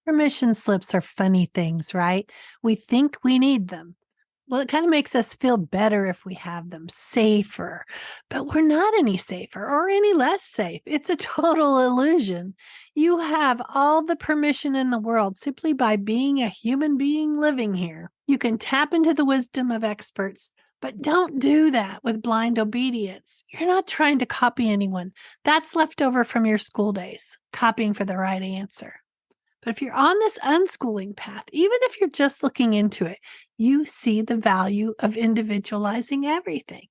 Permission slips are funny things, right? We think we need them. Well, it kind of makes us feel better if we have them, safer. But we're not any safer or any less safe. It's a total illusion. You have all the permission in the world simply by being a human being living here. You can tap into the wisdom of experts, but don't do that with blind obedience. You're not trying to copy anyone. That's left over from your school days, copying for the right answer. But if you're on this unschooling path, even if you're just looking into it, you see the value of individualizing everything.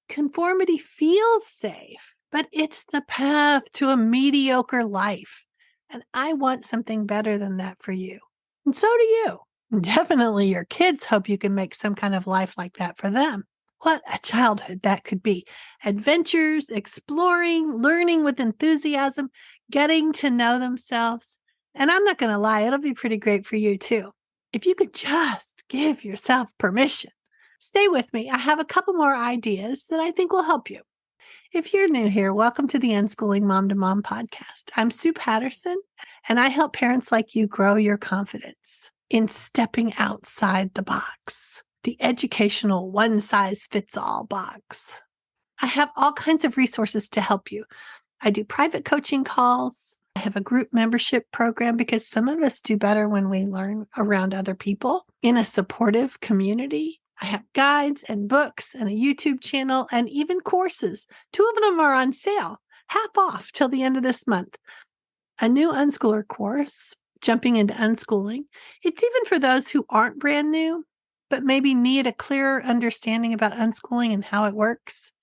Conformity feels safe, but it's the path to a mediocre life. And I want something better than that for you. And so do you. Definitely your kids hope you can make some kind of life like that for them. What a childhood that could be. Adventures, exploring, learning with enthusiasm, getting to know themselves. And I'm not going to lie, it'll be pretty great for you too. If you could just give yourself permission. Stay with me. I have a couple more ideas that I think will help you. If you're new here, welcome to the Unschooling Mom2Mom podcast. I'm Sue Patterson, and I help parents like you grow your confidence in stepping outside the box, the educational one-size-fits-all box. I have all kinds of resources to help you. I do private coaching calls. I have a group membership program because some of us do better when we learn around other people in a supportive community. I have guides and books and a YouTube channel and even courses. 2 of them are on sale, half off till the end of this month. A new unschooler course, Jumping into Unschooling. It's even for those who aren't brand new, but maybe need a clearer understanding about unschooling and how it works.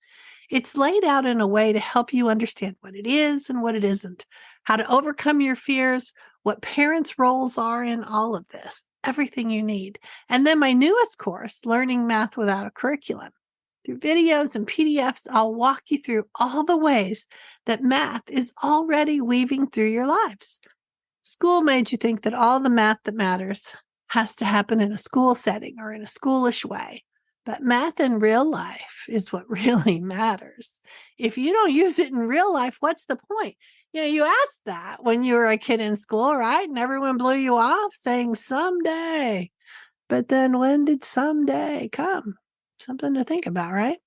It's laid out in a way to help you understand what it is and what it isn't, how to overcome your fears, what parents' roles are in all of this, everything you need. And then my newest course, Learning Math Without a Curriculum. Through videos and PDFs, I'll walk you through all the ways that math is already weaving through your lives. School made you think that all the math that matters has to happen in a school setting or in a schoolish way. But math in real life is what really matters. If you don't use it in real life, what's the point? You asked that when you were a kid in school, right? And everyone blew you off saying someday. But then when did someday come? Something to think about, right?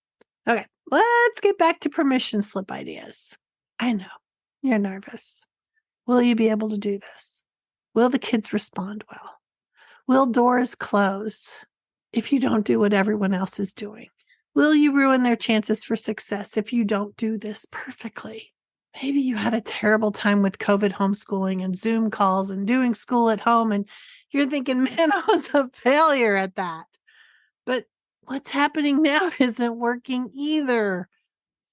Okay, let's get back to permission slip ideas. I know you're nervous. Will you be able to do this? Will the kids respond well? Will doors close if you don't do what everyone else is doing? Will you ruin their chances for success if you don't do this perfectly? Maybe you had a terrible time with COVID homeschooling and Zoom calls and doing school at home, and you're thinking, man, I was a failure at that. But what's happening now isn't working either.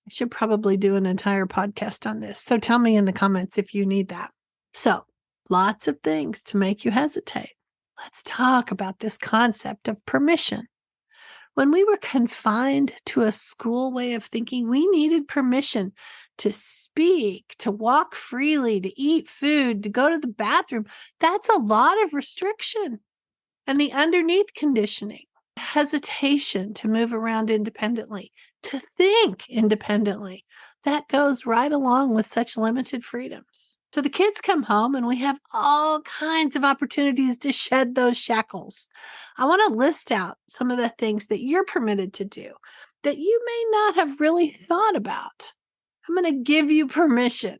I should probably do an entire podcast on this. So tell me in the comments if you need that. So lots of things to make you hesitate. Let's talk about this concept of permission. When we were confined to a school way of thinking, we needed permission to speak, to walk freely, to eat food, to go to the bathroom. That's a lot of restriction. And the underneath conditioning, hesitation to move around independently, to think independently, that goes right along with such limited freedoms. So the kids come home and we have all kinds of opportunities to shed those shackles. I want to list out some of the things that you're permitted to do that you may not have really thought about. I'm going to give you permission.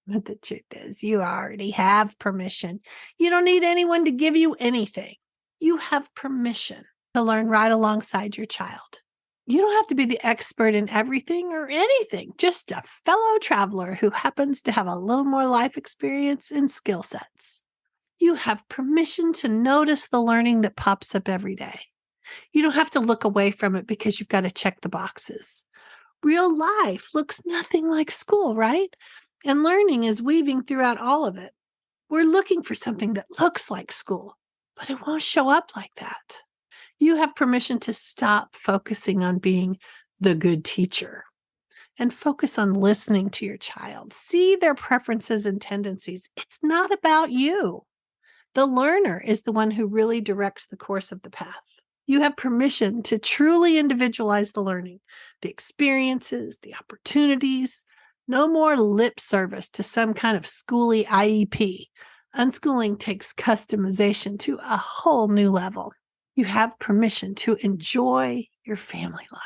But the truth is, you already have permission. You don't need anyone to give you anything. You have permission to learn right alongside your child. You don't have to be the expert in everything or anything, just a fellow traveler who happens to have a little more life experience and skill sets. You have permission to notice the learning that pops up every day. You don't have to look away from it because you've got to check the boxes. Real life looks nothing like school, right? And learning is weaving throughout all of it. We're looking for something that looks like school, but it won't show up like that. You have permission to stop focusing on being the good teacher and focus on listening to your child. See their preferences and tendencies. It's not about you. The learner is the one who really directs the course of the path. You have permission to truly individualize the learning, the experiences, the opportunities. No more lip service to some kind of schooly IEP. Unschooling takes customization to a whole new level. You have permission to enjoy your family life.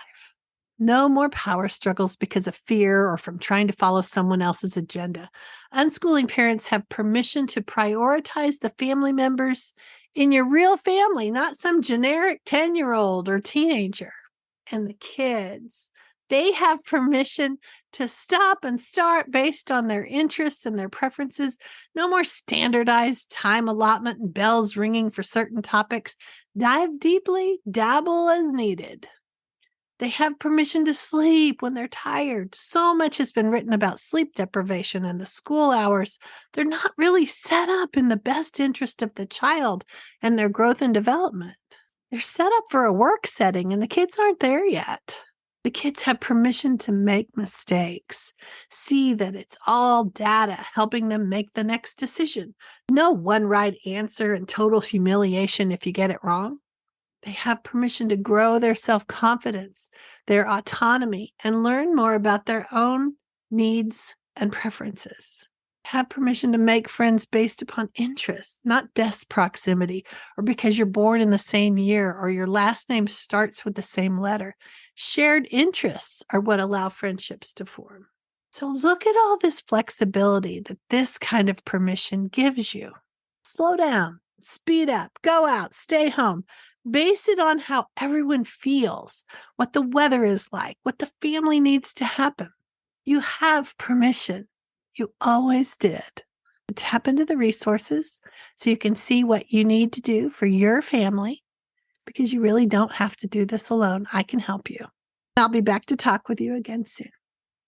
No more power struggles because of fear or from trying to follow someone else's agenda. Unschooling parents have permission to prioritize the family members in your real family, not some generic 10-year-old or teenager. And the kids, they have permission to stop and start based on their interests and their preferences. No more standardized time allotment and bells ringing for certain topics. Dive deeply, dabble as needed. They have permission to sleep when they're tired. So much has been written about sleep deprivation and the school hours. They're not really set up in the best interest of the child and their growth and development. They're set up for a work setting, and the kids aren't there yet. The kids have permission to make mistakes, see that it's all data helping them make the next decision. No one right answer and total humiliation if you get it wrong. They have permission to grow their self-confidence, their autonomy, and learn more about their own needs and preferences. Have permission to make friends based upon interests, not desk proximity, or because you're born in the same year or your last name starts with the same letter. Shared interests are what allow friendships to form. So look at all this flexibility that this kind of permission gives you. Slow down, speed up, go out, stay home. Base it on how everyone feels, what the weather is like, what the family needs to happen. You have permission. You always did. Tap into the resources so you can see what you need to do for your family, because you really don't have to do this alone. I can help you. I'll be back to talk with you again soon.